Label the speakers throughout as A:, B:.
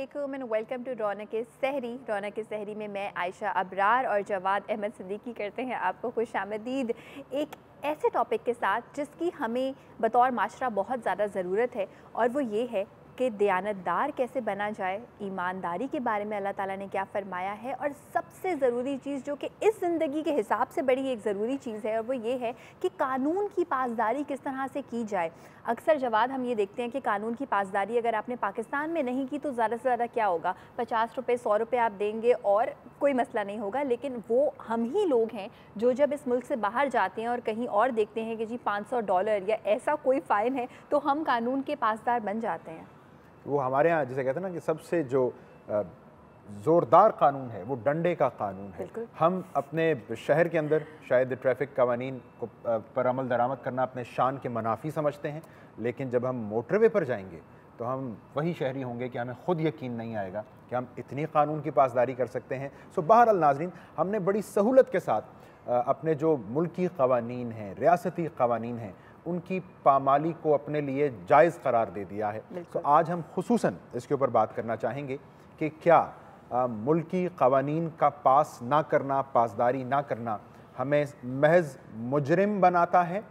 A: अस्सलामुअलैकुम and welcome to रौनक सहरी। रौनक सहरी में मैं आयशा अबरार और जवाद अहमद सिद्दीकी करते हैं आपको खुशामदीद एक ऐसे टॉपिक के साथ जिसकी हमें बतौर माशरा बहुत ज़्यादा ज़रूरत है, और वो ये है कि दयानतदार कैसे बना जाए, ईमानदारी के बारे में अल्लाह ताला ने क्या फ़रमाया है, और सबसे ज़रूरी चीज़ जो कि इस ज़िंदगी के हिसाब से बड़ी एक ज़रूरी चीज़ है, और वो ये है कि कानून की पासदारी किस तरह से की जाए। अक्सर जवाद हम ये देखते हैं कि कानून की पासदारी अगर आपने पाकिस्तान में नहीं की तो ज़्यादा से ज़्यादा क्या होगा, 50 रुपये 100 रुपये आप देंगे और कोई मसला नहीं होगा। लेकिन वो हम ही लोग हैं जो जब इस मुल्क से बाहर जाते हैं और कहीं और देखते हैं कि जी $500 या ऐसा कोई फ़ाइन है, तो हम कानून के पासदार बन जाते हैं।
B: वो हमारे यहाँ जिसे कहते हैं ना कि सबसे जो ज़ोरदार कानून है वो डंडे का कानून है। हम अपने शहर के अंदर शायद ट्रैफिक कवानीन को पर अमल दरामद करना अपने शान के मुनाफी समझते हैं, लेकिन जब हम मोटरवे पर जाएंगे तो हम वही शहरी होंगे कि हमें ख़ुद यकीन नहीं आएगा कि हम इतनी कानून की पासदारी कर सकते हैं। सो बहरहाल नाज़रीन, हमने बड़ी सहूलत के साथ अपने जो मुल्की क़वानीन हैं, रियासती क़वानीन हैं, उनकी पामाली को अपने लिए जायज़ करार दे दिया है। तो आज हम खुसूसन इसके ऊपर बात करना चाहेंगे कि क्या मुल्की क़वानीन का पास ना करना, पासदारी ना करना हमें महज मुजरिम बनाता है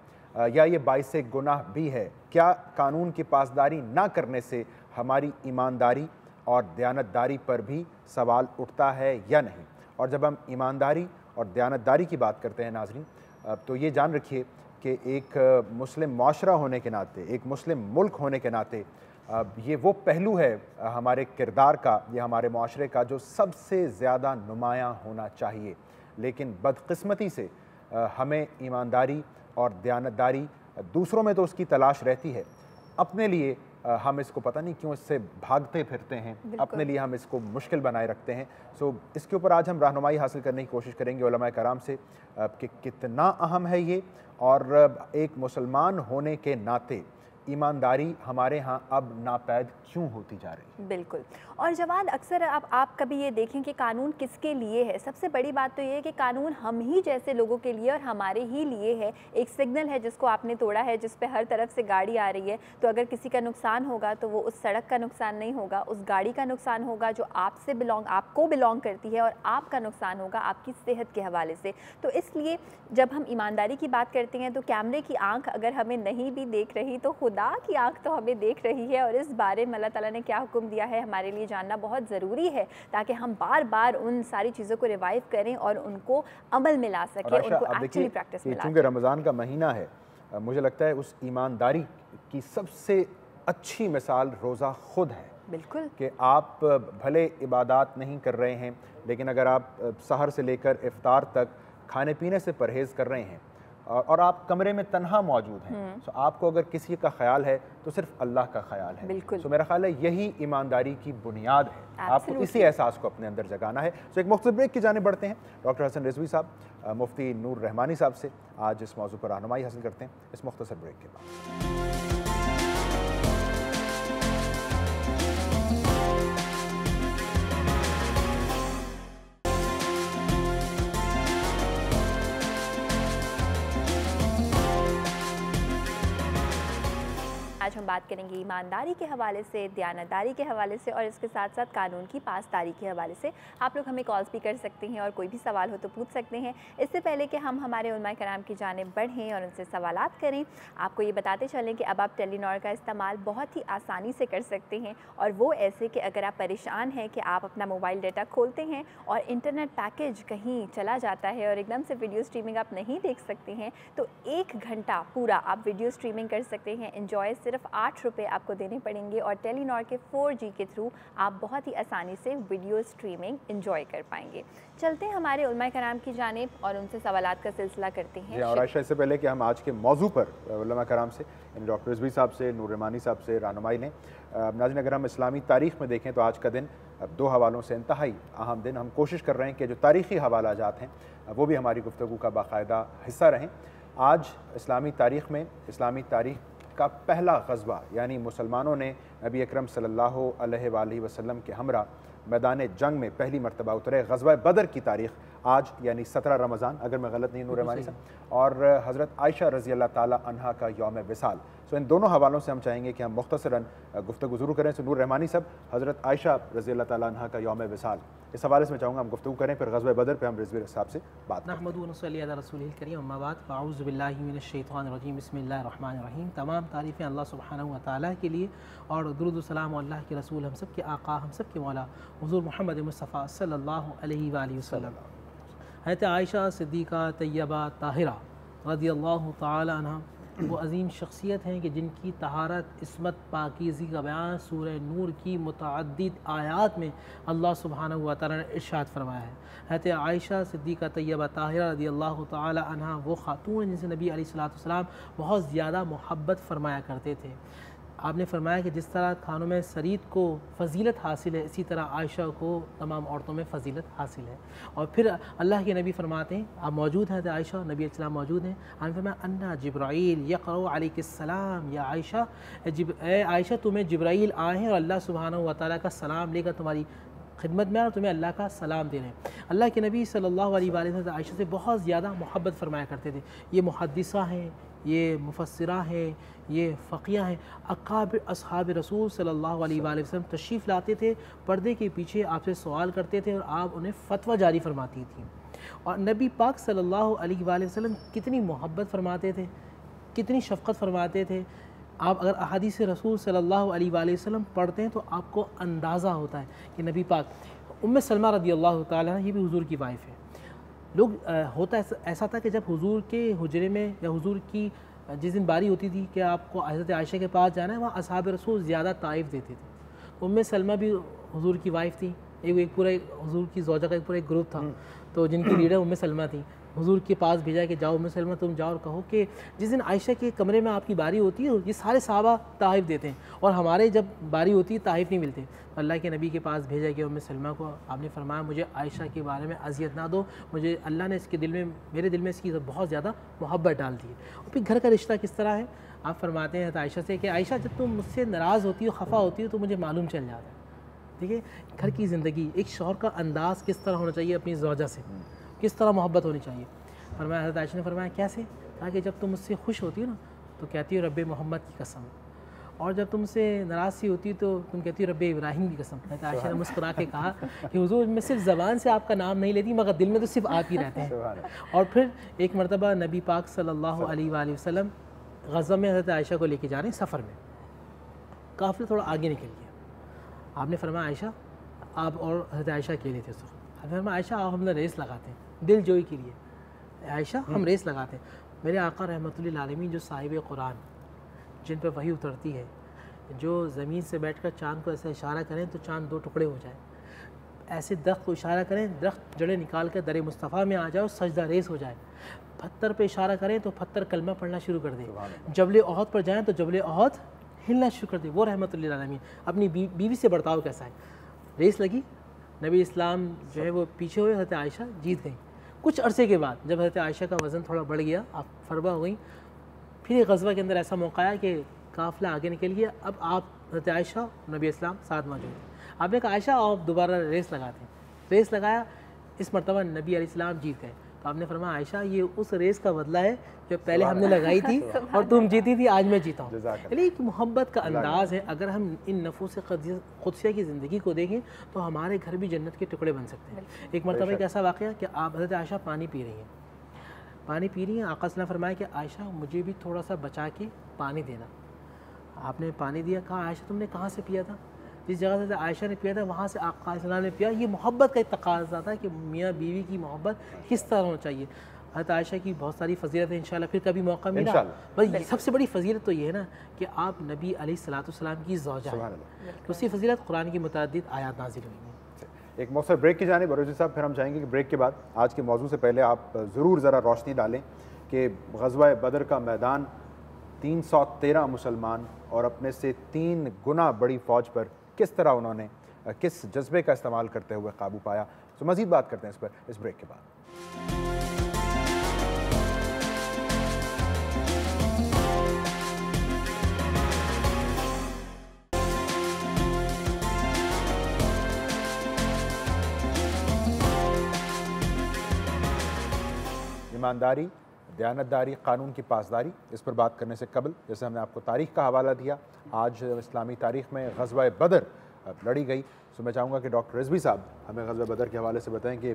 B: या ये बाइस गुनाह भी है। क्या कानून की पासदारी ना करने से हमारी ईमानदारी और दयानतदारी पर भी सवाल उठता है या नहीं। और जब हम ईमानदारी और दयानतदारी की बात करते हैं नाज़रीन, तो ये जान रखिए कि एक मुस्लिम माशरा होने के नाते, एक मुस्लिम मुल्क होने के नाते, ये वो पहलू है हमारे किरदार का या हमारे माशरे का जो सबसे ज़्यादा नुमायाँ होना चाहिए। लेकिन बदकिस्मती से हमें ईमानदारी और दयानतदारी दूसरों में तो उसकी तलाश रहती है, अपने लिए हम इसको पता नहीं क्यों इससे भागते फिरते हैं, अपने लिए हम इसको मुश्किल बनाए रखते हैं। सो इसके ऊपर आज हम रहनुमाई हासिल करने की कोशिश करेंगे उलमाए कराम से कि कितना अहम है ये, और एक मुसलमान होने के नाते ईमानदारी हमारे यहाँ अब नापैद क्यों होती जा रही है।
A: बिल्कुल। और जवाद, अक्सर आप कभी ये देखें कि कानून किसके लिए है। सबसे बड़ी बात तो ये है कि कानून हम ही जैसे लोगों के लिए और हमारे ही लिए है। एक सिग्नल है जिसको आपने तोड़ा है, जिस पे हर तरफ से गाड़ी आ रही है, तो अगर किसी का नुकसान होगा तो वो उस सड़क का नुकसान नहीं होगा, उस गाड़ी का नुकसान होगा जो आपको बिलोंग करती है, और आपका नुकसान होगा आपकी सेहत के हवाले से। तो इसलिए जब हम ईमानदारी की बात करते हैं तो कैमरे की आँख अगर हमें नहीं भी देख रही तो खुदा की आँख तो हमें देख रही है, और इस बारे में अल्लाह ताला ने क्या हुक्म दिया है हमारे लिए जानना बहुत ज़रूरी है, ताकि हम बार बार उन सारी चीज़ों को रिवाइव करें और उनको अमल में ला सकें, उनको एक्चुअली प्रैक्टिस में ला सकें।
B: क्योंकि रमज़ान का महीना है, मुझे लगता है उस ईमानदारी की सबसे अच्छी मिसाल रोज़ा ख़ुद है।
A: बिल्कुल, कि
B: आप भले इबादत नहीं कर रहे हैं, लेकिन अगर आप सहर से लेकर इफ्तार तक खाने पीने से परहेज़ कर रहे हैं और आप कमरे में तन्हा मौजूद हैं, तो आपको अगर किसी का ख्याल है तो सिर्फ अल्लाह का ख्याल है।
A: बिल्कुल।
B: तो मेरा ख्याल है यही ईमानदारी की बुनियाद है। आपको इसी एहसास को अपने अंदर जगाना है। तो एक मुख्तसर ब्रेक की जानिब बढ़ते हैं। डॉक्टर हसन रिजवी साहब, मुफ्ती नूर रहमानी साहब से आज इस मौजू पर रहनुमाई हासिल करते हैं इस मुख्तसर ब्रेक के बाद।
A: आज हम बात करेंगे ईमानदारी के हवाले से, दयानतदारी के हवाले से, और इसके साथ साथ कानून की पासदारी के हवाले से। आप लोग हमें कॉल्स भी कर सकते हैं और कोई भी सवाल हो तो पूछ सकते हैं। इससे पहले कि हम हमारे उलमाए कराम की जानिब बढ़ें और उनसे सवालात करें, आपको ये बताते चलें कि अब आप टेलीनॉर का इस्तेमाल बहुत ही आसानी से कर सकते हैं, और वो ऐसे कि अगर आप परेशान हैं कि आप अपना मोबाइल डाटा खोलते हैं और इंटरनेट पैकेज कहीं चला जाता है और एकदम से वीडियो स्ट्रीमिंग आप नहीं देख सकते हैं, तो 1 घंटा पूरा आप वीडियो स्ट्रीमिंग कर सकते हैं। एंजॉय सिर्फ 8 रुपये आपको देने पड़ेंगे, और टेलीनॉर के 4G के थ्रू आप बहुत ही आसानी से वीडियो स्ट्रीमिंग एंजॉय कर पाएंगे। चलते हैं हमारे उलमाए कराम की जानिब और उनसे सवालात का सिलसिला करते हैं।
B: और आयशा, इससे पहले कि हम आज के मौजू पर उलमाए कराम से, डॉक्टर रिजवी साहब से, नूर रहमानी साहब से रहनुमाई लें, नाज़रीन अगर हम इस्लामी तारीख़ में देखें तो आज का दिन 2 हवालों से इंतहाई अहम दिन। हम कोशिश कर रहे हैं कि जो तारीख़ी हवाला जात हैं वो भी हमारी गुफ्तगू का बाकायदा हिस्सा रहें। आज इस्लामी तारीख़ में, इस्लामी तारीख़ का पहला ग़ज़वा, यानी मुसलमानों ने नबी अकरम सल्लल्लाहु अलैहि वसल्लम के हमरा मैदान जंग में पहली मरतबा उतरे, ग़ज़वा बदर की तारीख़ आज यानी 17 रमज़ान, अगर मैं गलत नहीं नूर रहमानी साहब, और हज़रत आयशा रज़ी अल्लाह ताला अन्हा का यौम विसाल। सो इन दोनों हवालों से हम चाहेंगे कि हम मुख्तसरन गुफ्तगू ज़रूर करें। सो नूर रहमानी साहब, हज़रत आयशा रज़ी अल्लाह ताला अन्हा का यौम विसाल, इस हवाले से मैं चाहूँगा हम गुफ्तगू करें, फिर ग़ज़वा बदर पे हम रिज़वी साहब से बात करें।
C: तमाम तारीफ़ें अल्लाह सुब्हानहू व तआला के लिए और दुरूद व सलाम अल्लाह के रसूल, हम सब के आका, हम सब के मौला हुज़ूर मोहम्मद मुस्तफ़ा सल्लल्लाहु अलैहि वसल्लम। हज़रत आयशा सिद्दीक़ा तैयबा ताहिरा रज़ियल्लाहु तआला अन्हा वो अज़ीम शख्सियत हैं कि जिनकी तहारत, इस्मत, पाकीज़गी का बयान सूरह नूर की मुतअद्दिद आयात में अल्लाह सुब्हानहू व तआला ने इरशाद फरमाया है। हज़रत आयशा सिद्दीक़ा तैयबा ताहिरा रज़ियल्लाहु तआला अन्हा वो खातून जिनसे नबी अलैहिस्सलातु वस्सलाम बहुत ज़्यादा मोहब्बत फरमाया करते थे। आपने फरमाया कि जिस तरह खानों में सरीद को फ़जीलत हासिल है, इसी तरह आयशा को तमाम औरतों में फ़जीलत हासिल है। और फिर अल्लाह के नबी फरमाते हैं, आप मौजूद हैं, आयशा नबी अलैहिस्सलाम मौजूद हैं, आपने फरमाया अन्ना जिब्राईल यक़रउ अलैकिस्सलाम या आयशा, आयशा तुम्हें जिब्राईल आए हैं और अल्लाह सुब्हानहू व तआला का सलाम लेकर तुम्हारी खिदमत में और तुम्हें अल्लाह का सलाम दे रहे हैं। अल्लाह के नबी सल्लल्लाहु अलैहि वसल्लम आयशा से बहुत ज़्यादा मोहब्बत फरमाया करते थे। ये मुहद्दिसा हैं, ये मुफस्सिरा हैं, ये फ़क़िया हैं, अकाबिर अस्हाब रसूल सल्लल्लाहु अलैहि वसल्लम तशरीफ़ लाते थे, पर्दे के पीछे आपसे सवाल करते थे और आप उन्हें फ़तवा जारी फरमाती थी। और नबी पाक सल्लल्लाहु अलैहि वसल्लम कितनी मोहब्बत फरमाते थे, कितनी शफ़क़त फरमाते थे। आप अगर अहादीस रसूल सल्लल्लाहु अलैहि वसल्लम पढ़ते हैं तो आपको अंदाज़ा होता है कि नबी पाक उम्मे सलमा रज़ियल्लाहु ताला ये भी हुज़ूर की वाइफ़ है। लोग होता ऐसा था कि जब हुज़ूर के हुजरे में या हुज़ूर की जिस दिन बारी होती थी कि आपको हज़रत आयशा के पास जाना है, वहाँ असहाब रसूल ज़्यादा तारीफ़ देते थे। उम्मे सलमा भी हुज़ूर की वाइफ़ थी, एक पूरा हुज़ूर की ज़ौजा का एक पूरा एक ग्रुप था, तो जिनकी लीडर उम्मे सलमा थी। हुज़ूर के पास भेजा कि जाओ उम्मे सलमा तुम जाओ और कहो कि जिस दिन आयशा के कमरे में आपकी बारी होती है ये सारे सहाबा तारीफ़ देते हैं और हमारे जब बारी होती है तारीफ़ नहीं मिलती। अल्लाह के नबी के पास भेजा कि उम्मे सलमा को आपने फरमाया मुझे आयशा के बारे में अज़ियत ना दो, मुझे अल्लाह ने इसके दिल में, मेरे दिल में इसकी बहुत ज़्यादा मोहब्बत डाल दी है। और फिर घर का रिश्ता किस तरह है, आप फरमाते हैं आयशा से कि आयशा जब तुम मुझसे नाराज़ होती हो, खफा होती हो तो मुझे मालूम चल जाता है। ठीक है, घर की ज़िंदगी, एक शौहर का अंदाज़ किस तरह होना चाहिए अपनी ज़ौजा से, किस तरह मोहब्बत होनी चाहिए। फरमाया हज़रत आयशा ने फरमाया कैसे, कहा कि जब तुम मुझसे खुश होती हो ना तो कहती हो रब्बे मोहम्मद की कसम, और जब तुमसे नाराज़ सी होती तो तुम कहती हो रब्बे इब्राहिम की कसम। हज़रत आयशा ने मुस्कुरा के कहा कि हुज़ूर मैं सिर्फ ज़बान से आपका नाम नहीं लेती मगर दिल में तो सिर्फ आप ही रहते हैं। और फिर एक मरतबा नबी पाक सल्लल्लाहु अलैहि वसल्लम ग़ज़वा में हज़रत आयशा को लेके जा रहे हैं सफ़र में, काफ़िला थोड़ा आगे निकल गया। आपने फरमाया आयशा आप और हज़रत आयशा अकेले थे। आपने फरमाया आयशा आप हम रेस लगाते हैं दिल जोई के लिए, आयशा हम रेस लगाते हैं। मेरे आका रहमतुल्लिल आलमीन जो साहिब कुरान, जिन पर वही उतरती है, जो ज़मीन से बैठकर चाँद को ऐसा इशारा करें तो चाँद दो टुकड़े हो जाए, ऐसे दरख्त को इशारा करें दरख्त जड़ें निकाल कर दर मुस्तफ़ा में आ जाए और सजदा रेस हो जाए, पत्थर पे इशारा करें तो पत्थर कलमा पढ़ना शुरू कर दे, जबल ओहद पर जाएँ तो जबल ओहद हिलना शुरू कर दे। वो रहमतुल्लिल आलमीन अपनी बीवी से बर्ताव कैसा है। रेस लगी, नबी इस्लाम जो है वो पीछे हुए, हज़रत आयशा जीत गई। कुछ अरसे के बाद जब हज़रत आयशा का वज़न थोड़ा बढ़ गया, आप फरबा हो गई, फिर एक ग़ज़वा के अंदर ऐसा मौका आया कि काफ़िला आगे निकल गया, अब आप हज़रत आयशा नबी इस्लाम साथ मौजूद हैं। आपने कहा आयशा आप दोबारा रेस लगाते हैं, रेस लगाया, इस मरतबा नबी अलैहिस्सलाम जीत गए। तो आपने फरमाया आयशा ये उस रेस का बदला है जो पहले हमने लगाई थी और तुम जीती थी, आज मैं जीता हूँ। यानी एक मोहब्बत का अंदाज़ है। अगर हम इन नफूस क़ुदसिया की ज़िंदगी को देखें तो हमारे घर भी जन्नत के टुकड़े बन सकते हैं। एक मरतबा एक ऐसा वाक़या कि आप हज़रत आयशा पानी पी रही हैं, पानी पी रही हैं, आका सल्लल्लाहु अलैहि वसल्लम फरमाया कि आयशा मुझे भी थोड़ा सा बचा के पानी देना। आपने पानी दिया, कहा आयशा तुमने कहाँ से पिया था, जिस जगह से आयशा ने पिया था वहाँ से आका सल्लल्लाहु अलैहि वसल्लम ने पिया। ये मोहब्बत का एक तकाज़ा था कि मियाँ बीवी की मोहब्बत किस तरह होना चाहिए। हज़रत आयशा की बहुत सारी फ़जीलत है, इंशाल्लाह फिर कभी मौका मिला। बस सबसे बड़ी फ़जीलत तो ये है ना कि आप नबी अलैहिस्सलाम की ज़ौजा हैं, तो उसी फ़जीलत कुरान की मुतअद्दिद आयात नाज़िल हुई हैं।
B: एक मौसर ब्रेक की जानिब बरोज़ी साहब, फिर हम चाहेंगे कि ब्रेक के बाद आज के मौजू से पहले आप ज़रूर ज़रा रोशनी डालें कि ग़ज़वा बदर का मैदान 313 मुसलमान और अपने से 3 गुना बड़ी फ़ौज पर किस तरह उन्होंने किस जज्बे का इस्तेमाल करते हुए काबू पाया। तो मज़ीद बात करते हैं इस पर इस ब्रेक के बाद। ईमानदारी, दयानतदारी, कानून की पासदारी, इस पर बात करने से कबल जैसे हमने आपको तारीख़ का हवाला दिया, आज इस्लामी तारीख़ में ग़ज़वा बदर लड़ी गई। तो मैं चाहूँगा कि डॉक्टर रिजवी साहब हमें ग़ज़वा बदर के हवाले से बताएं कि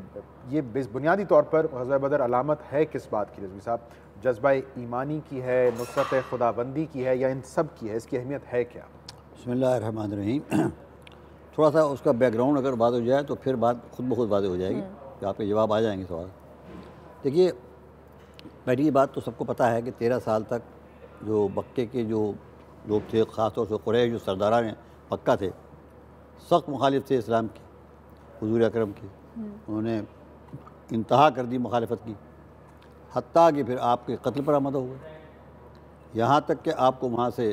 B: ये बुनियादी तौर पर ग़ज़वा बदर अलामत है किस बात की? रिजवी साहब, जज्बा ईमानी की है, नुसरत खुदाबंदी की है, या इन सब की है? इसकी अहमियत है क्या?
D: बिस्मिल्लाहिर्रहमानिर्रहीम। थोड़ा सा उसका बैकग्राउंड अगर बात हो जाए तो फिर बात खुद ब खुद वाज़ेह हो जाएगी कि आपके जवाब आ जाएंगे सवाल। देखिए, पहली बात तो सबको पता है कि 13 साल तक जो मक्के के जो लोग थे, ख़ासतौर से कुरैश जो सरदारान मक्का थे, सख्त मुखालिफ थे इस्लाम की, हुज़ूर अकरम की। उन्होंने इंतहा कर दी मुखालफत की, हत्ता कि फिर आपके कत्ल पर आमदा हुए, यहाँ तक कि आपको वहाँ से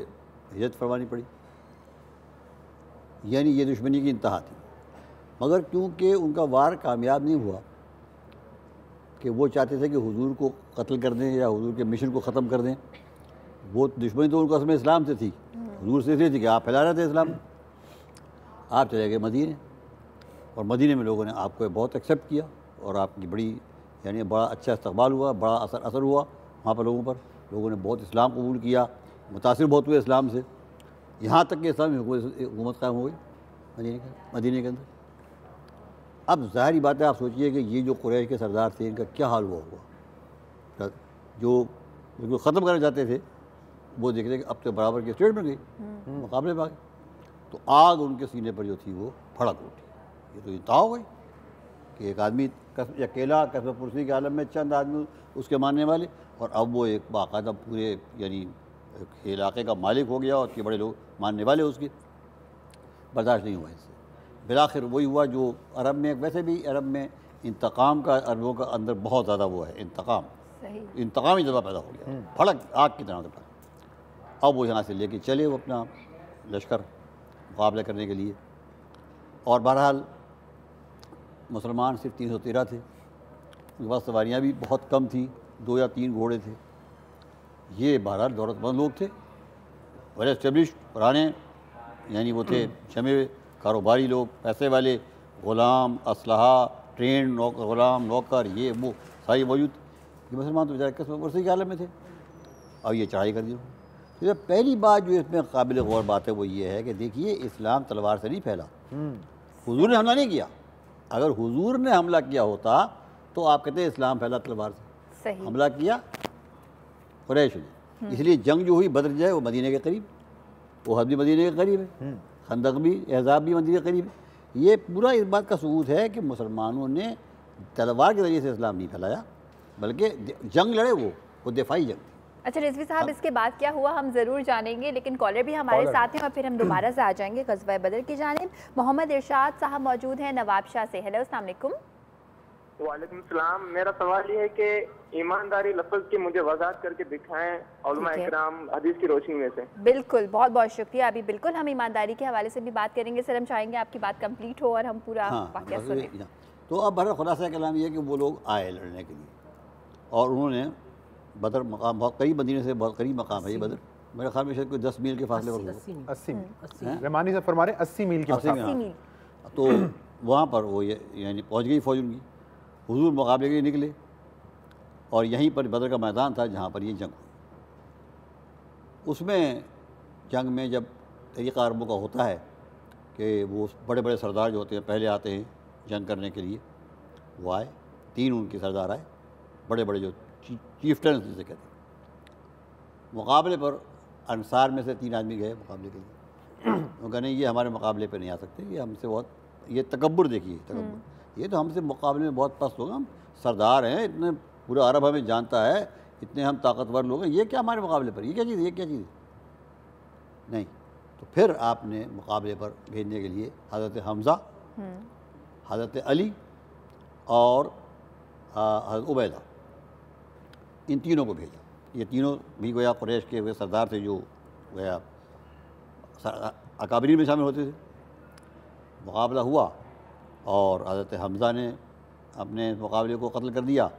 D: हिजरत फरमानी पड़ी। यानी ये दुश्मनी की इंतहा थी। मगर क्योंकि उनका वार कामयाब नहीं हुआ कि वो चाहते थे कि हुजूर को कत्ल कर दें या हुजूर के मिशन को ख़त्म कर दें, वो दुश्मनी तो उनको असल में इस्लाम से थी, हुजूर से इसलिए थी कि आप फैला रहे थे इस्लाम। आप चले गए मदीने, और मदीने में लोगों ने आपको बहुत एक्सेप्ट किया और आपकी बड़ी यानी बड़ा अच्छा इस्तकबाल हुआ, बड़ा असर हुआ वहाँ पर लोगों ने बहुत इस्लाम कबूल किया, मुतासिर बहुत हुए इस्लाम से, यहाँ तक कि इस्लामी हुकूमत कायम हो गई मदीने के अंदर। अब ज़ाहिर बात है, आप सोचिए कि ये जो कुरैश के सरदार थे, इनका क्या हाल हुआ होगा। जो बिल्कुल ख़त्म करना चाहते थे वो देख रहे कि अब तो बराबर के स्टेट में गई, मुकाबले में आ गए, तो आग उनके सीने पर जो थी वो भड़क उठी। ये तो इंतहा हो गई कि एक आदमी अकेला कसब पुरसी के आलम में चंद आदमी उसके मानने वाले, और अब वो एक बाकायदा पूरे यानी इलाके का मालिक हो गया और उसके बड़े लोग मानने वाले उसके। बर्दाश्त नहीं हुआ इससे। बिलाखिर वही हुआ जो अरब में, वैसे भी अरब में इंतकाम का, अरबों का अंदर बहुत ज़्यादा वो है इंतकामी जज्बा पैदा हो गया, भड़क आग की तरह था। अब वो यहाँ से लेके चले वो अपना लश्कर मुकाबला करने के लिए, और बहरहाल मुसलमान सिर्फ 313 थे, उनके पास सवारियाँ भी बहुत कम थी, 2 या 3 घोड़े थे। ये बहरहाल दौलतमंद लोग थे, वेल एस्टेब्लिश्ड, पुराने, यानी वो थे जमे हुए कारोबारी लोग, पैसे वाले, ग़ुलाम, असलहा, ट्रेन, ग़ुलाम, नौकर, ये वो सारी मौजूद। ये मुसलमान तो बेचारे कसम पुरसी के आलम में थे। अब ये चढ़ाई कर दी। तो पहली बात जो इसमें काबिल गौर बात है वो ये है कि देखिए, इस्लाम तलवार से नहीं फैला, हुजूर ने हमला नहीं किया। अगर हुजूर ने हमला किया होता तो आप कहते हैं इस्लाम फैला तलवार से। हमला किया कुरैश ने, इसलिए जंग जो हुई बदर जो है वो मदीने के करीब, वो हद भी मदीने के करीब है, खंदक भी, एहज़ाब भी मदीने के करीब है। ये पूरा इस बात का सबूत है कि मुसलमानों ने तलवार के ज़रिए से इस्लाम नहीं फैलाया, बल्कि जंग लड़े वो दिफाई जंग।
A: अच्छा रिजवी साहब, इसके बाद क्या हुआ हम ज़रूर जानेंगे, लेकिन कॉलर भी हमारे साथ हैं और फिर हम दोबारा से आ जाएंगे ग़ज़वा बदर की जानिब। मोहम्मद इरशाद साहब मौजूद हैं नवाबशाह से। हेलो, अस्सलाम वालेकुम।
E: वालेकुम सलाम। मेरा सवाल ये है कि ईमानदारी लफ्ज़ की मुझे वज़ाहत करके दिखाएं उलमा इकराम हदीस की रोशनी में से। बिल्कुल,
A: बहुत बहुत शुक्रिया। अभी बिल्कुल हम ईमानदारी के हवाले से भी बात करेंगे सर, हम चाहेंगे आपकी बात कंप्लीट हो और हम पूरा वाक़या सुनें।
D: तो अब बहरहाल खुलासा कलाम ये है कि वो लोग आए लड़ने के लिए, और उन्होंने बदर मकाम बहुत करीब, मदीने से बहुत करीब मकाम है ये बदर, मेरे ख्याल में शायद कोई 10 मील के फासले पर होगा।
B: 80 मील रहमानी से फरमा रहे 80 मील के
D: फासले। तो वहाँ पर वो यानी पहुँच गई फौज उनकी, हुजूर मुकाबले के लिए निकले, और यहीं पर बदर का मैदान था जहाँ पर ये जंग हुई। उसमें जंग में जब तरीक़ा अरबों का होता है कि वो बड़े बड़े सरदार जो होते हैं पहले आते हैं जंग करने के लिए, वो आए, 3 उनके सरदार आए, बड़े बड़े जो चीफ्टन जिसे कहते हैं। मुकाबले पर अंसार में से 3 आदमी गए मुकाबले के लिए। वो कहने ये हमारे मुकाबले पे नहीं आ सकते, ये हमसे बहुत, ये तकब्बुर देखिए, तकब्बुर, ये तो हमसे मुकाबले में बहुत पस्त होगा, हम सरदार हैं, इतने पूरा अरब हमें जानता है, इतने हम ताकतवर लोग हैं, ये क्या हमारे मुकाबले पर, ये क्या चीज़, ये क्या चीज़ नहीं। तो फिर आपने मुकाबले पर भेजने के लिए हज़रत हमज़ा, हज़रत अली और हज़रत उबैदा, इन तीनों को भेजा। ये तीनों भी गोया कुरैश के वे सरदार थे जो गोया अकाबरीन में शामिल होते थे। मुकाबला हुआ और हज़रत हमज़ा ने अपने मुकाबले को कत्ल कर दिया,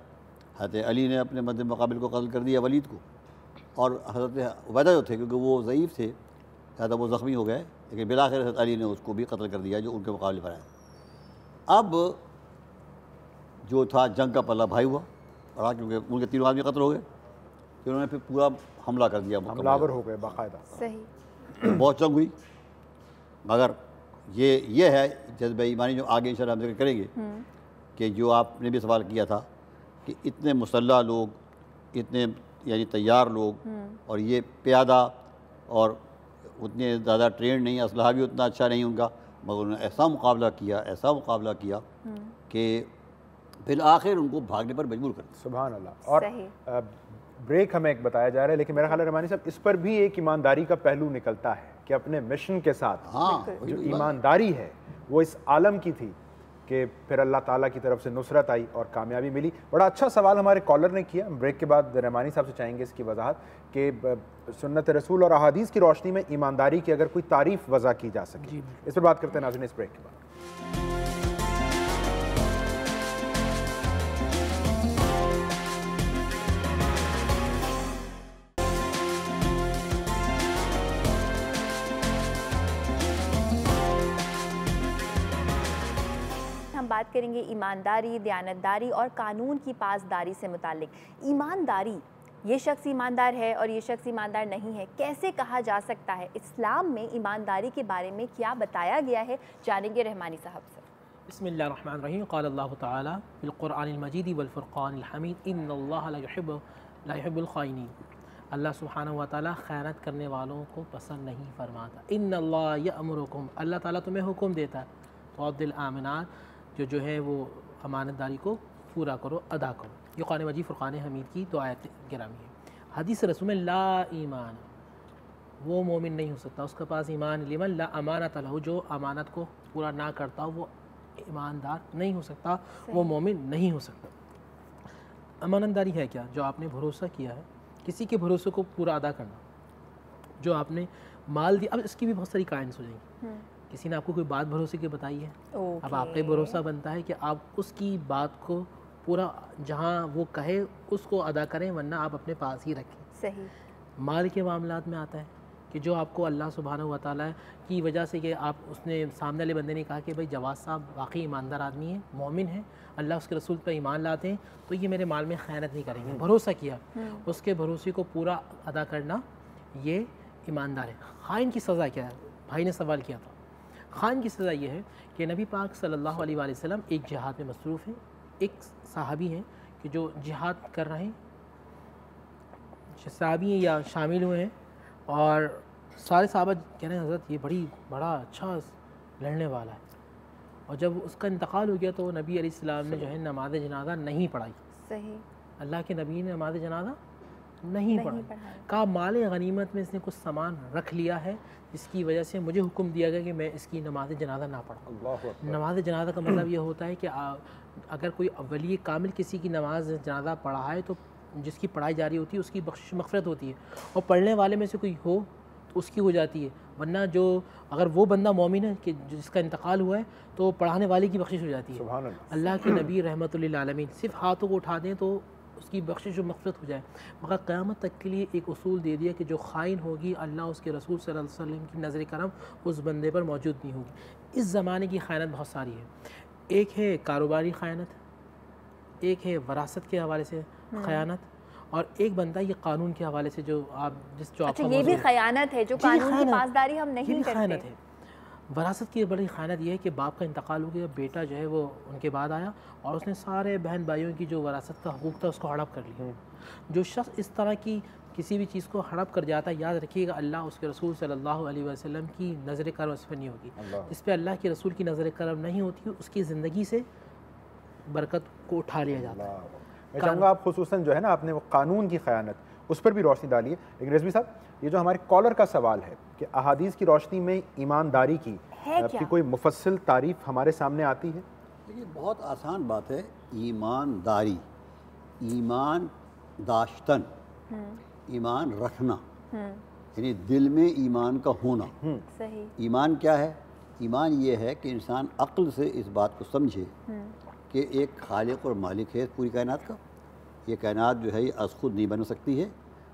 D: हज़रत अली ने अपने मध्य मुकाबले को कत्ल कर दिया वलीद को, और हज़रत उबैदा जो थे क्योंकि वो ज़ईफ़ थे ज़्यादा, वो ज़ख्मी हो गए, लेकिन बिलाखिर हज़रत अली ने उसको भी कत्ल कर दिया जो उनके मुकाबले पर आया। अब जो था जंग का पल्ला भाई हुआ बड़ा, क्योंकि उनके 3 आदमी कत्ल हो गए। कि उन्होंने फिर पूरा हमला कर दिया,
B: हमलावर हो गए बाकायदा।
A: सही।
D: बहुत जंग हुई, मगर ये है जज्बा ईमानी जो आगे इंशाअल्लाह हम जिक्र करेंगे कि जो आपने भी सवाल किया था कि इतने मुसल्ला लोग, इतने यानी तैयार लोग और ये प्यादा और उतने ज़्यादा ट्रेंड नहीं, असलहा भी उतना अच्छा नहीं उनका, मगर उन्होंने ऐसा मुकाबला किया कि फिर आखिर उनको भागने पर मजबूर कर दिया।
B: सुभान अल्लाह। और ब्रेक हमें एक बताया जा रहा है, लेकिन मेरा ख्याल है रहमानी साहब इस पर भी एक ईमानदारी का पहलू निकलता है कि अपने मिशन के साथ जो ईमानदारी है वो इस आलम की थी कि फिर अल्लाह ताला की तरफ से नुसरत आई और कामयाबी मिली। बड़ा अच्छा सवाल हमारे कॉलर ने किया, ब्रेक के बाद रहमानी साहब से चाहेंगे इसकी वजाहत कि सुन्नत रसूल और अहादीस की रोशनी में ईमानदारी की अगर कोई तारीफ़ वज़ा की जा सके, इस पर बात करते हैं नाज़रीन इस ब्रेक के बाद।
A: हम बात करेंगे ईमानदारी, दयानतदारी और कानून की पासदारी से मुतालिक। ईमानदारी, ये शख्स ईमानदार है और ये शख्स ईमानदार नहीं है, कैसे कहा जा सकता है? इस्लाम में ईमानदारी के बारे में क्या बताया गया है, जानेंगे रहमानी साहब से।
C: बिस्मिल्लाहिर्रहमानिर्रहीम। क़ाल अल्लाहु तआला फ़िल क़ुरआनिल मजीद वल फ़ुरक़ानिल हमीद इन्नल्लाहा ला युहिब्बुल ख़ाइनीन। अल्लाह सुब्हानहु व तआला ख़यानत करने वालों को पसंद नहीं फरमाता। इन्नल्लाह यअमुरुकुम, अल्लाह ताला तुम्हें हुक्म देता है तो दिल आमनात जो है वो अमानतदारी को पूरा करो, अदा करो। ये क़ुरान मजीद फ़ुरक़ान हमीद की तो आयत गिरामी है। हदीस रसूल में ला ईमान, वो मोमिन नहीं हो सकता, उसके पास ईमान लिमन ला अमानत लहू, जो अमानत को पूरा ना करता वो ईमानदार नहीं हो सकता, वो मोमिन नहीं हो सकता। अमानतदारी है क्या? जो आपने भरोसा किया है, किसी के भरोसे को पूरा अदा करना। जो आपने माल दिया, अब इसकी भी बहुत सारी काइंड्स हो जाएंगी। किसी ने आपको कोई बात भरोसे की बताई है, अब आप पे भरोसा बनता है कि आप उसकी बात को पूरा जहाँ वो कहे उसको अदा करें, वरना आप अपने पास ही रखें।
A: सही।
C: माल के मामलात में आता है कि जो आपको अल्लाह सुब्हानहु व तआला की वजह से कि आप उसने सामने वाले बंदे ने कहा कि भाई जवाद साहब वाकई ईमानदार आदमी है, मोमिन है, अल्लाह उसके रसूल पर ईमान लाते हैं, तो ये मेरे माल में खयानत नहीं करेंगे। भरोसा किया, उसके भरोसे को पूरा अदा करना, ये ईमानदार है। खाइन की सज़ा क्या है? भाई ने सवाल किया था। खान की सज़ा ये है कि नबी पाक सल्लल्लाहु अलैहि वसल्लम एक जिहाद में मसरूफ़ हैं, एक सहाबी हैं कि जो जिहाद कर रहे हैं, सहाबी हैं या शामिल हुए हैं, और सारे सहाबा कह रहे हैं हज़रत ये बड़ा अच्छा लड़ने वाला है। और जब उसका इंतकाल हो गया तो नबी अलैहिस्सलाम ने जो है नमाज जनाजा नहीं पढ़ाई।
A: सही।
C: अल्लाह के नबी ने नमाज जनाजा नहीं पढ़ाई। कहा माल गनीमत में इसने कुछ सामान रख लिया है, इसकी वजह से मुझे हुक्म दिया गया कि मैं इसकी नमाज जनाजा ना पढ़ूँ। नमाज जनाजा का मतलब ये होता है कि अगर कोई वली कामिल किसी की नमाज जनाजा पढ़ाए तो जिसकी पढ़ाई जारी होती है उसकी बख्शिश मग़फ़िरत होती है, और पढ़ने वाले में से कोई हो तो उसकी हो जाती है, वरना जो अगर वो बंदा मोमिन है कि जिसका इंतकाल हुआ है तो पढ़ाने वाले की बख्शिश हो जाती है। अल्लाह के नबी रहमतुल लिल आलमीन सिर्फ हाथों को उठा दें तो उसकी बख्शिश और मग़फ़िरत हो जाए, मगर क़यामत तक के लिए एक उसूल दे दिया कि जो खाइन होगी अल्लाह उसके रसूल सल्लल्लाहु अलैहि वसल्लम की नज़र करम उस बंदे पर मौजूद नहीं होगी। इस ज़माने की ख़यानत बहुत सारी है। एक है कारोबारी ख़यानत, एक है वरासत के हवाले से ख़यानत, और एक बनता है ये कानून के हवाले से जो आप
A: अच्छा, ये भी ख़यानत है जो कानून की पासदारी हम नहीं करते।
C: वरासत की बड़ी ख़यानत ये है कि बाप का इंतकाल हो गया, बेटा जो है वो उनके बाद आया और उसने सारे बहन भाइयों की जो वरासत का हकूक़ था उसको हड़प कर लिया। जो शख्स इस तरह की किसी भी चीज़ को हड़प कर जाता है, याद रखिएगा अल्लाह उसके रसूल सल्लल्लाहु अलैहि वसल्लम की नज़र करम उस पर नहीं होगी। जिस पर अल्लाह के रसूल की नज़र करम नहीं होती उसकी ज़िंदगी से बरकत को उठा लिया जाता है।
B: मैं चाहूँगा आप खुसूसन जो है ना आपने वो कानून की ख़यानत उस पर भी रोशनी डाली है, लेकिन रिजवी साहब ये जो हमारे कॉलर का सवाल है कि अहादीस की रोशनी में ईमानदारी की आपकी कोई मुफस्सिल तारीफ़ हमारे सामने आती है?
D: देखिए बहुत आसान बात है। ईमानदारी, ईमान दाश्तन, ईमान रखना, यानी दिल में ईमान का होना।
A: सही।
D: ईमान क्या है? ईमान ये है कि इंसान अक्ल से इस बात को समझे कि एक खालिक और मालिक है पूरी कायनात का। ये कायनात जो है ये अज़ खुद नहीं बन सकती है,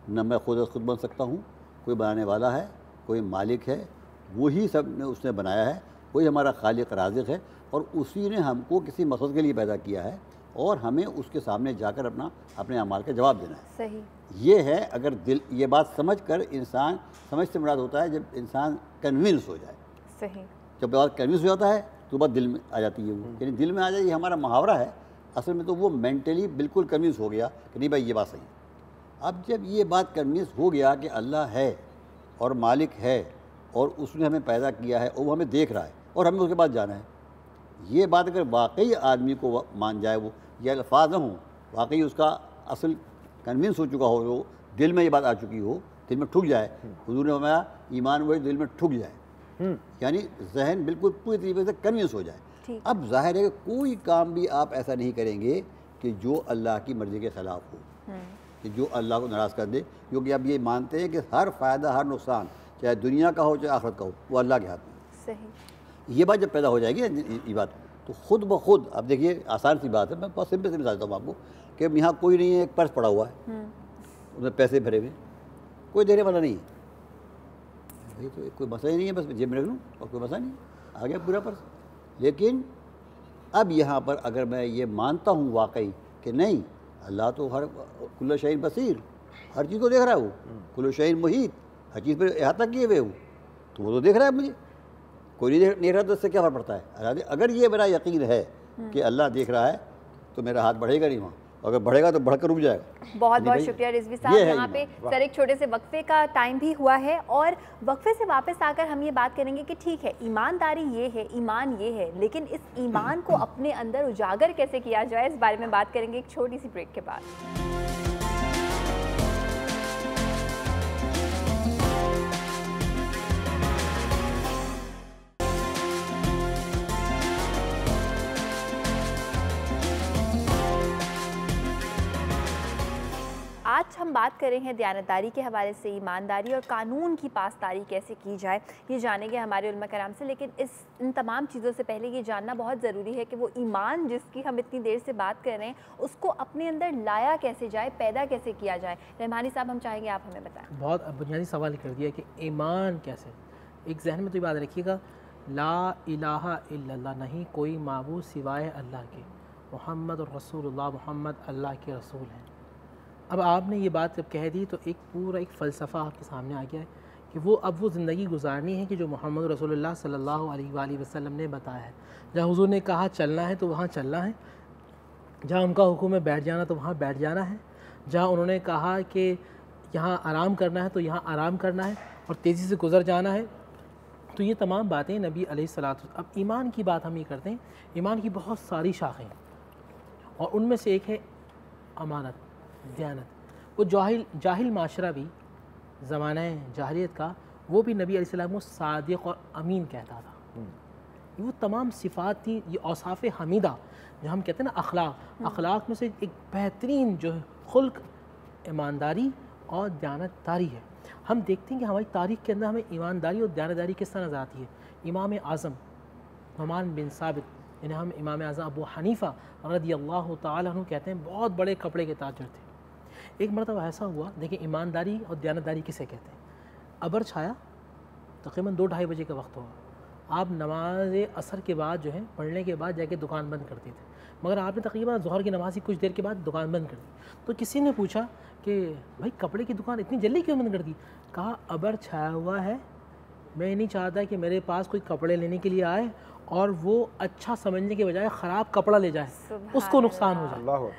D: न मैं खुद अज़ खुद बन सकता हूँ। कोई बनाने वाला है, कोई मालिक है, वही सब ने उसने बनाया है, वही हमारा खालिक राज़िक़ है, और उसी ने हमको किसी मकसद के लिए पैदा किया है और हमें उसके सामने जाकर अपने अमाल का जवाब देना है।
A: सही।
D: ये है, अगर दिल ये बात समझकर इंसान, समझ से मुराद होता है जब इंसान कन्विंस हो जाए।
A: सही।
D: जब बात कन्विंस हो जाता है तो बात दिल में आ जाती है वो, यानी दिल में आ जाए, ये हमारा मुहावरा है। असल में तो वो मेंटली बिल्कुल कन्विंस हो गया कि नहीं भाई ये बात सही है। अब जब ये बात कन्विंस हो गया कि अल्लाह है और मालिक है और उसने हमें पैदा किया है और वो हमें देख रहा है और हमें उसके बाद जाना है, ये बात अगर वाकई आदमी को मान जाए, वो ये अल्फाज न हो, वाकई उसका असल कन्विंस हो चुका हो, वो दिल में ये बात आ चुकी हो, दिल में ठुक जाए। हुजूर ने फरमाया ईमान वही दिल में ठुक जाए, यानी जहन बिल्कुल पूरी तरीके से कन्विंस हो जाए। अब जाहिर है कि कोई काम भी आप ऐसा नहीं करेंगे कि जो अल्लाह की मर्ज़ी के ख़िलाफ़ हो, कि जो अल्लाह को नाराज़ कर दे, क्योंकि अब ये मानते हैं कि हर फ़ायदा हर नुकसान चाहे दुनिया का हो चाहे आखिरत का हो वो अल्लाह के हाथ में।
A: सही।
D: ये बात जब पैदा हो जाएगी ये बात, तो ख़ुद ब खुद, अब देखिए आसान सी बात है, मैं बहुत सिंपल से मिसाल देता हूँ आपको कि यहाँ कोई नहीं है, एक पर्स पड़ा हुआ है, उसमें पैसे भरे हुए, कोई देने वाला नहीं है, भाई तो कोई मसला ही नहीं है, बस जेब में रख लूँ और कोई मसला नहीं, आ गया पूरा पर्स। लेकिन अब यहाँ पर अगर मैं ये मानता हूँ वाकई कि नहीं, अल्लाह तो हर कुल्ल शैइन बसीर, हर चीज़ को देख रहा है, वो कुल्ल शैइन मुहीत, हर चीज़ पर अहाता किए हुए हो, तो वो तो देख रहा है मुझे, कोई नहीं रहा तो इससे क्या फ़र्क पड़ता है। अगर ये मेरा यकीन है कि अल्लाह देख रहा है तो मेरा हाथ बढ़ेगा नहीं वहाँ, अगर बढ़ेगा तो बढ़कर रुक जाएगा।
A: बहुत बहुत शुक्रिया रिजवी साहब। यहाँ पे सर एक छोटे से वक्फे का टाइम भी हुआ है और वक्फे से वापस आकर हम ये बात करेंगे कि ठीक है, ईमानदारी ये है, ईमान ये है, लेकिन इस ईमान को अपने अंदर उजागर कैसे किया जाए, इस बारे में बात करेंगे एक छोटी सी ब्रेक के बाद। आज हम बात कर रहे हैं दयानतदारी के हवाले से, ईमानदारी और कानून की पासदारी कैसे की जाए, ये जानेंगे हमारे उलमा कराम से। लेकिन इन तमाम चीज़ों से पहले ये जानना बहुत ज़रूरी है कि वो ईमान जिसकी हम इतनी देर से बात कर रहे हैं उसको अपने अंदर लाया कैसे जाए, पैदा कैसे किया जाए। रहमानी साहब, हम चाहेंगे आप हमें बताएं।
C: बहुत बुनियादी सवाल कर दिया कि ईमान कैसे। एक जहन में तो ये बात रखिएगा, ला इलाहा इल्लल्लाह, नहीं कोई माबूद सिवाय अल्लाह के, मुहम्मद और रसूलुल्लाह, मोहम्मद अल्लाह के रसूल हैं। अब आपने ये बात जब कह दी तो एक पूरा एक फ़लसफ़ा आपके सामने आ गया है कि अब वो ज़िंदगी गुजारनी है कि जो मोहम्मद रसूलुल्लाह सल्लल्लाहु अलैहि वसल्लम ने बताया है। जहाँ हुज़ूर ने कहा चलना है तो वहाँ चलना है, जहाँ उनका हुक्म है बैठ जाना तो वहाँ बैठ जाना है, जहाँ उन्होंने कहा कि यहाँ आराम करना है तो यहाँ आराम करना है और तेज़ी से गुज़र जाना है। तो ये तमाम बातें नबी अलैहिस्सलातु। अब ईमान की बात हम ये करते हैं, ईमान की बहुत सारी शाखें और उनमें से एक है अमानत, दयानत। वो जाहिल माशरा भी ज़माना जाहिलियत का, वो भी नबी अलैहिस्सलाम को सादिक और अमीन कहता था। वो तमाम सिफ़ात थी, ये औसाफ़ हमीदा जो हम कहते हैं ना अखलाक में से एक बेहतरीन जो है खुल्क ईमानदारी और दयानतदारी है। हम देखते हैं कि हमारी तारीख़ के अंदर हमें ईमानदारी और दयानतदारी किस तरह नज़र आती है। इमाम आज़म नुमान बिन साबित, यानी हम इमाम आज़म अबू हनीफ़ा रज़ियल्लाहु ताला अन्हु कहते हैं बहुत बड़े कपड़े के ताजर थे। एक मरतबा ऐसा हुआ, देखिए ईमानदारी और दयानतदारी किसे कहते हैं। अबर छाया, तकरीबन 2-2:30 बजे का वक्त हुआ, आप नमाज असर के बाद जो है पढ़ने के बाद जाके दुकान बंद करते थे, मगर आपने तकरीबन ज़ोहर की नमाज की कुछ देर के बाद दुकान बंद कर दी। तो किसी ने पूछा कि भाई कपड़े की दुकान इतनी जल्दी क्यों बंद कर दी? कहा अबर छाया हुआ है, मैं नहीं चाहता कि मेरे पास कोई कपड़े लेने के लिए आए और वो अच्छा समझने के बजाय ख़राब कपड़ा ले जाए, उसको नुकसान हो जाए।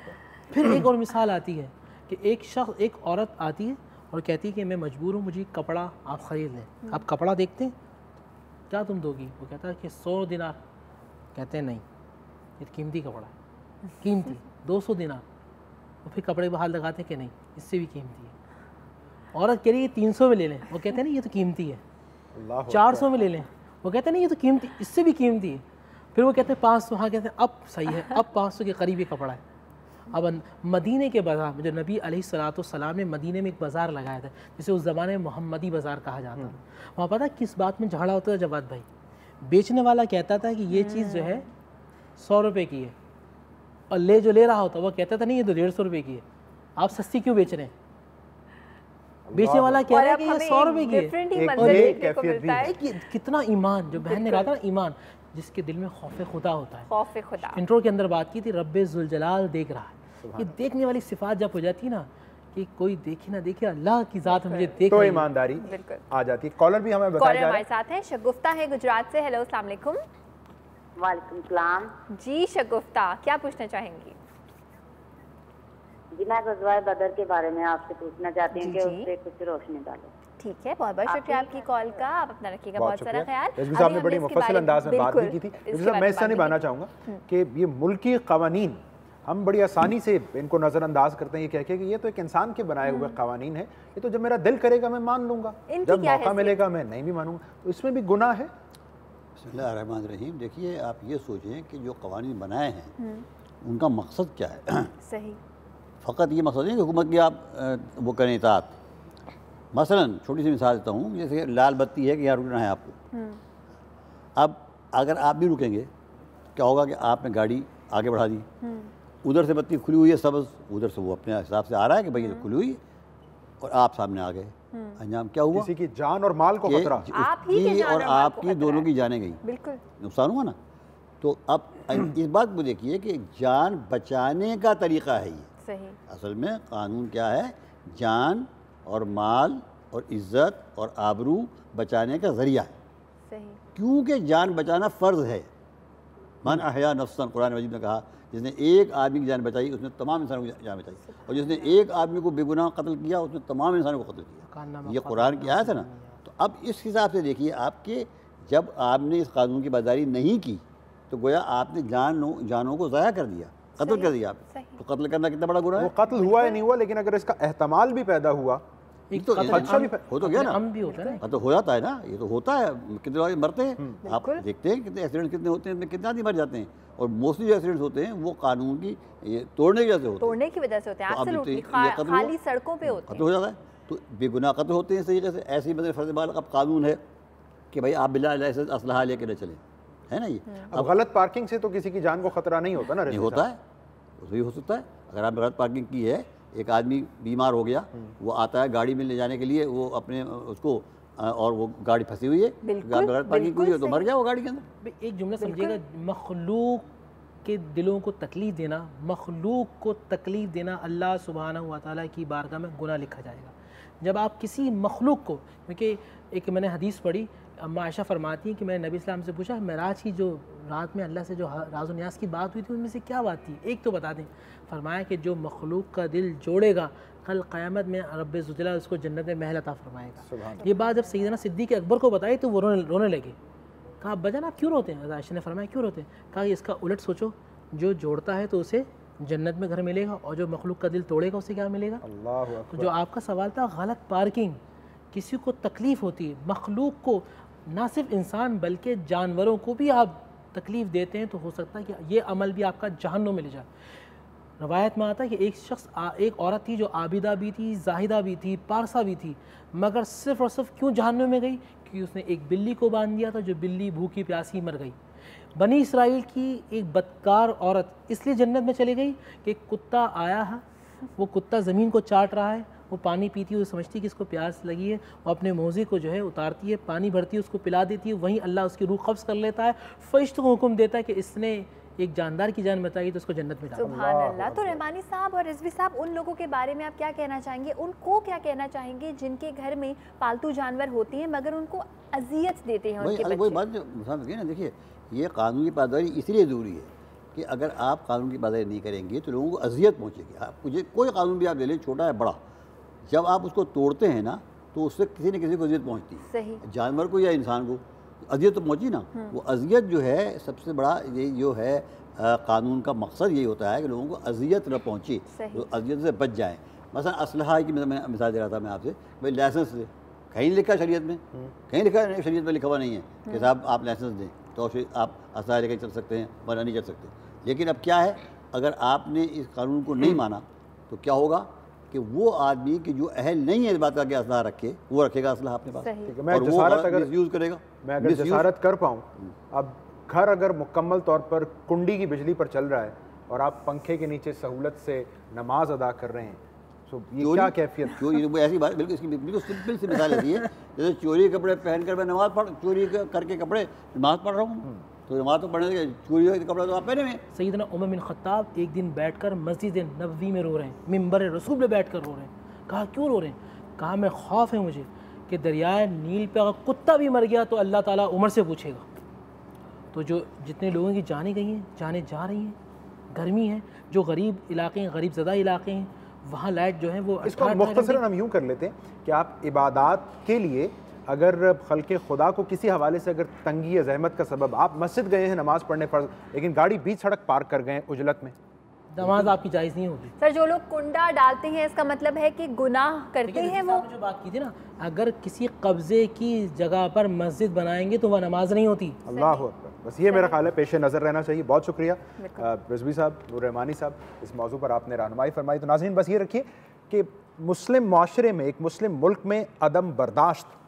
C: फिर एक और मिसाल आती है कि एक औरत आती है और कहती है कि मैं मजबूर हूँ, मुझे कपड़ा आप ख़रीद लें। आप कपड़ा देखते हैं, क्या तुम दोगी? वो कहता है कि 100 दिनार। कहते हैं नहीं, ये कीमती कपड़ा है, कीमती 200 दिनार। और फिर कपड़े बाहर लगाते हैं कि नहीं, इससे भी कीमती है। औरत कह रही है 300 में ले लें, वो कहते हैं नहीं ये तो कीमती है। 400 में ले लें, वो कहते हैं नहीं ये तो कीमती, इससे भी कीमती है। फिर वो कहते हैं 500, हाँ कहते हैं अब सही है, अब 500 के करीब ये कपड़ा है। अब मदीने के बाज़ार में जो नबी अलैहिस्सलाम ने मदीने में एक बाज़ार लगाया था, जिसे उस ज़माने में मोहम्मदी बाज़ार कहा जाता था। वहाँ पता किस बात में झगड़ा होता था जवाद भाई? बेचने वाला कहता था कि ये चीज़ जो है 100 रुपये की है, और ले रहा होता वो कहता था नहीं ये तो 150 रुपये की है, आप सस्ती क्यों बेच रहे हैं? बेचने वाला कह रहा है कि ये 100 रुपये की है।
A: कितना ईमान, जो बहन ने कहा था ना ईमान,
C: जिसके दिल में खौफ खुदा होता है।
A: खौफ खुदा,
C: इंट्रो के अंदर बात की थी, रब्बे जुल जलाल देख रहा है। ये देखने वाली सिफात जब हो जाती है ना कि कोई देखे ना देखे, अल्लाह की ज़ात मुझे देख
B: तो
C: रही है,
B: ईमानदारी आ जाती है। कॉलर भी हमें बताया
A: कॉलर
B: जा रहा
A: हमारे
B: है।
A: साथ हैं, शगुफ्ता है गुजरात से। हेलो, अस्सलाम वालेकुम।
F: वालेकुम सलाम
A: जी शगुफ्ता, क्या पूछना चाहेंगी?
F: जी, मैं गज़वाए बदर के बारे में आपसे पूछना चाहती हूँ
A: जी,
F: कि
A: जी।
F: उस पर कुछ रोशनी डालो।
A: ठीक है, बहुत बहुत शुक्रिया आपकी कॉल का। आप अपना रखिएगा
B: बहुत
A: बहुत सारा
B: शुक्रिया।
A: ख्याल।
B: रिजवी
A: अभी
B: साहब ने
A: हमने
B: बड़ी
A: इसके
B: मुफस्सिल
A: बारे
B: अंदाज में बात भी की थी।
A: इसके
B: रिजवी साहब,
A: बारे
B: मैं
A: में
B: इससे नहीं
A: बात
B: मानना
A: भी
B: चाहूँगा कि ये मुल्की कवानीन हम बड़ी आसानी से इनको नज़रअंदाज करते हैं, ये कह के कि ये तो एक इंसान के बनाए हुए कवानीन है, ये तो जब मेरा दिल करेगा मैं मान लूँगा,
A: इनकी
B: जब
A: क्या
B: मौका
A: हैसियत?
B: मिलेगा मैं नहीं भी मानूंगा। तो इसमें भी गुनाह है।
D: बिस्मिल्लाहिर्रहमानिर्रहीम। देखिए, आप ये सोचें कि जो कवानीन बनाए हैं उनका मकसद क्या है।
A: सही,
D: फ़कत ये मकसद नहीं कि हुकूमत की आप वो करें इताअत। मसलन छोटी सी मिसाल देता हूँ, जैसे लाल बत्ती है कि यहाँ रुकना है आपको। अब अगर आप भी रुकेंगे, क्या होगा कि आपने गाड़ी आगे बढ़ा दी, उधर से बत्ती खुली हुई है सब्ज़, उधर से वो अपने हिसाब से आ रहा है कि भाई ये खुली हुई है, और आप सामने आ गए। अंजाम क्या हुआ?
B: किसी की जान और माल को
D: कि
B: खतरा।
A: आप ही के
D: उसकी
A: जान और
D: और
A: माल को
D: आपकी
A: खतरा
D: दोनों
A: है।
D: की जाने गई,
A: बिल्कुल
D: नुकसान हुआ ना। तो अब इस बात को देखिए कि जान बचाने का तरीका है ये।
A: सही,
D: असल में कानून क्या है? जान और माल और इज़्ज़त और आबरू बचाने का ज़रिया है,
A: सही,
D: क्योंकि जान बचाना फ़र्ज़ है। मन अहया नफ्सन, कुरान मजीद में कहा, जिसने एक आदमी की जान बचाई उसने तमाम इंसानों की जान बचाई, और जिसने एक आदमी को बेगुनाह कत्ल किया उसने तमाम इंसानों को कत्ल किया। ये कुरान की आयत है ना। तो अब इस हिसाब से देखिए, आपके जब आपने इस कानून की बाज़ारी नहीं की तो गोया आपने जानों को ज़ाया कर दिया, कत्ल कर दिया आपने।
A: सही।
D: तो कत्ल करना कितना बड़ा गुनाह
B: वो
D: है।
B: कत्ल हुआ या नहीं हुआ, लेकिन अगर इसका एहतमाल भी पैदा हुआ
C: एक
D: तो
B: खदशा भी
D: हो तो गया ना,
C: हम भी होता है ना।
D: तो हो जाता है ना। ये तो होता है, कितने लोग मरते हैं, आप देखते हैं कितने एक्सीडेंट कितने होते हैं, इनमें कितने आदमी मर जाते हैं। और मोस्टली जो एक्सीडेंट्स होते हैं वो कानून की ये तोड़ने की वजह से होते हैं।
A: तोड़ने की वजह से होते हैं।
D: तो अब
A: एब्सोल्युटली,
D: ये कत्ल हुआ,
A: खाली सड़कों पे होते
D: कत्ल
A: हैं।
D: हो जाता है, तो बेगुनाह कत्ल होते हैं इस तरीके से। ऐसे ही मतलब फ़र्ज़ बाल अब कानून है कि भाई आप बिला लाइसेंस असलहा लेके न चलें, है ना। ये
B: अब गलत पार्किंग से तो किसी की जान को खतरा नहीं होता ना।
D: नहीं
B: रिजवी
D: होता
B: साहब।
D: है, उसमें भी हो सकता है। अगर आप गलत पार्किंग की है, एक आदमी बीमार हो गया, वो आता है गाड़ी में ले जाने के लिए, वो अपने उसको और वो गाड़ी फंसी हुई है,
A: बिल्कुल,
D: गलत पार्किंग की है तो मर गया वो गाड़ी के अंदर।
C: भाई एक जुमला समझिएगा, मखलूक के दिलों को तकलीफ़ देना, मखलूक को तकलीफ़ देना अल्लाह सुब्हानहू व तआला की बारगाह में गुनाह लिखा जाएगा। जब आप किसी मखलूक को, क्योंकि एक मैंने हदीस पढ़ी, अम्मा आयशा फरमाती हैं कि मैंने नबी इस्लाम से पूछा, मेराज की जो रात में अल्लाह से जो राज़ो न्यास की बात हुई थी उनमें से क्या बात थी, एक तो बता दें। फरमाया कि जो मखलूक का दिल जोड़ेगा कल क़यामत में रब्बे ज़ुजला उसको जन्नत में महल अता फरमाएगा। ये बात जब सैयदना सिद्दीक़ अकबर को बताई तो वो रोने लगे। कहा बजान आप क्यों रोते हैं? आयशा ने फरमाया क्यों रोते हैं? कहा इसका उलट सोचो, जो जोड़ता है तो उसे जन्नत में घर मिलेगा, और जो मखलूक का दिल तोड़ेगा उसे क्या मिलेगा?
B: अल्लाह
C: तो
B: अकबर।
C: जो आपका सवाल था गलत पार्किंग, किसी को तकलीफ़ होती है, मखलूक को, ना सिर्फ इंसान बल्कि जानवरों को भी आप तकलीफ़ देते हैं, तो हो सकता है कि ये अमल भी आपका जहन्नुम में ले जाए। रवायत में आता है कि एक औरत थी जो आबिदा भी थी, जाहिदा भी थी, पारसा भी थी, मगर सिर्फ़ और सिर्फ क्यों जहन्नुम में गई? कि उसने एक बिल्ली को बांध दिया था, जो बिल्ली भूखी प्यासी मर गई। बनी इसराइल की एक बदकार औरत इसलिए जन्नत में चली गई कि कुत्ता आया है, वो कुत्ता ज़मीन को चाट रहा है, वो पानी पीती है, वो समझती है कि इसको प्यास लगी है, वो अपने मोज़े को जो है उतारती है, पानी भरती है, उसको पिला देती है, वहीं अल्लाह उसकी रूह कब्ज़ कर लेता है, फ़रिश्तों को हुक्म देता है कि इसने एक जानदार की जान बचाई तो उसको जन्नत में डालो।
A: सुभान अल्लाह। तो रहमानी साहब और रिजवी साहब, उन लोगों के बारे में आप क्या कहना चाहेंगे? उनको क्या कहना चाहेंगे जिनके घर में पालतू जानवर होते हैं मगर उनको अजियत देते हैं उनके
D: वही
A: बच्चे?
D: बात जो समझ ना। देखिए, ये कानून की पासदारी इसलिए ज़रूरी है कि अगर आप कानून की पासदारी नहीं करेंगे तो लोगों को अजियत पहुँचेगी। आप कोई कानून भी आप ले लें, छोटा है बड़ा, जब आप उसको तोड़ते हैं ना तो उससे किसी न किसी को अजियत पहुँचती है।
A: सही,
D: जानवर को या इंसान को अजियत तो पहुँची ना। वो अजियत जो है सबसे बड़ा, ये जो है कानून का मकसद यही होता है कि लोगों को अजियत न पहुँचे, तो अजियत से बच जाएँ। मसलन असलहा की मैं मिसाल दे रहा था मैं आपसे, भाई लाइसेंस दे, कहीं लिखा शरीयत में, कहीं लिखा है शरीयत में लिखा हुआ नहीं है कि साहब आप लाइसेंस दें तो फिर आप असलहा लेकर चल सकते हैं, वरना नहीं चल सकते। लेकिन अब क्या है, अगर आपने इस कानून को नहीं माना तो क्या होगा कि वो आदमी कि जो अहल नहीं है इस बात का कि असलहा रखे, वो रखेगा असलहा अपने पास,
B: मैं
D: और वो
B: जसारत अगर
D: मिसयूज़ करेगा।
B: मैं अगर जसारत कर पाऊँ, अब घर अगर मुकम्मल तौर पर कुंडी की बिजली पर चल रहा है और आप पंखे के नीचे सहूलत से नमाज अदा कर रहे हैं, तो ये क्या कैफियत?
D: चोरी ऐसी बात, बिल्कुल इसकी बिल्कुल सिंपल सी मिसाल ऐसी है जैसे चोरी के कपड़े पहनकर मैं नमाज पढ़, चोरी करके कपड़े नमाज पढ़ रहा हूँ, तो नमाज तो पढ़ने के चोरी हो कपड़ा तो आप पहने हुए।
C: सैयदना उमर बिन खत्ताब एक दिन बैठकर मस्जिद नबवी में रो रहे हैं, मिंबर रसूल में बैठकर रो रहे हैं। कहा क्यों रो रहे हैं? कहा मैं खौफ है मुझे कि दरियाए नील पे अगर कुत्ता भी मर गया तो अल्लाह ताला उमर से पूछेगा। तो जो जितने लोगों की जानें गई हैं, जानें जा रही हैं, गर्मी है, जो गरीब इलाके हैं, गरीब ज़दा इलाके हैं, वहाँ लाइट जो है वो
B: इसको मुख्तसरन हम यूँ कर लेते हैं कि आप इबादत के लिए अगर खल्के खुदा को किसी हवाले से अगर तंगी या जहमत का सबब, आप मस्जिद गए हैं नमाज़ पढ़ने पर, लेकिन गाड़ी बीच सड़क पार्क कर गए हैं उजलत में,
C: नमाज आपकी जायज़ नहीं होगी।
A: सर जो लोग कुंडा डालते हैं इसका मतलब है कि गुनाह करते हैं वो।
C: जो बात की थी ना, अगर किसी कब्जे की जगह पर मस्जिद बनाएंगे तो वह नमाज नहीं होती।
B: अल्लाह अकबर। बस ये मेरा ख्याल है पेश नज़र रहना चाहिए। बहुत शुक्रिया रिजवी साहब, नूर रहमानी साहब, इस मौजू पर आपने रहनुमाई फरमाई। तो नाज़रीन बस ये रखिए कि मुस्लिम माशरे में, एक मुस्लिम मुल्क में अदम बर्दाश्त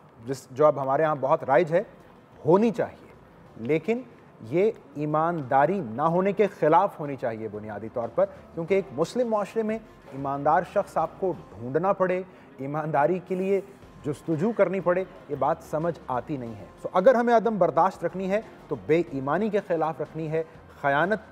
B: जो अब हमारे यहाँ बहुत राइज है, होनी चाहिए, लेकिन ये ईमानदारी ना होने के ख़िलाफ़ होनी चाहिए बुनियादी तौर पर, क्योंकि एक मुस्लिम माशरे में ईमानदार शख्स आपको ढूंढना पड़े, ईमानदारी के लिए जुस्तजू करनी पड़े, ये बात समझ आती नहीं है। सो अगर हमें अदम बर्दाश्त रखनी है तो बेईमानी के ख़िलाफ़ रखनी है, ख़यानत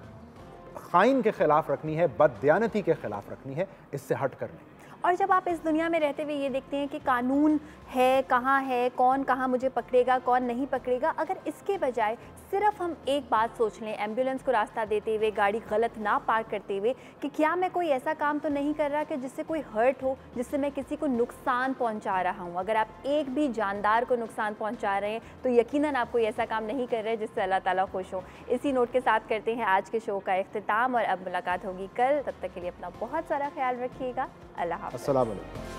B: ख़ाइन के ख़िलाफ़ रखनी है, बददियानती के ख़िलाफ़ रखनी है, इससे हट कर नहीं।
A: और जब आप इस दुनिया में रहते हुए ये देखते हैं कि कानून है, कहाँ है, कौन कहाँ मुझे पकड़ेगा, कौन नहीं पकड़ेगा, अगर इसके बजाय सिर्फ हम एक बात सोच लें एम्बुलेंस को रास्ता देते हुए, गाड़ी गलत ना पार्क करते हुए, कि क्या मैं कोई ऐसा काम तो नहीं कर रहा कि जिससे कोई हर्ट हो, जिससे मैं किसी को नुकसान पहुंचा रहा हूं। अगर आप एक भी जानदार को नुकसान पहुंचा रहे हैं तो यकीनन आप कोई ऐसा काम नहीं कर रहे जिससे अल्लाह ताला खुश हो। इसी नोट के साथ करते हैं आज के शो का इख्तिताम और अब मुलाकात होगी कल। तब तक के लिए अपना बहुत सारा ख्याल रखिएगा। अल्लाह हाफ़िज़।
B: अस्सलाम वालेकुम।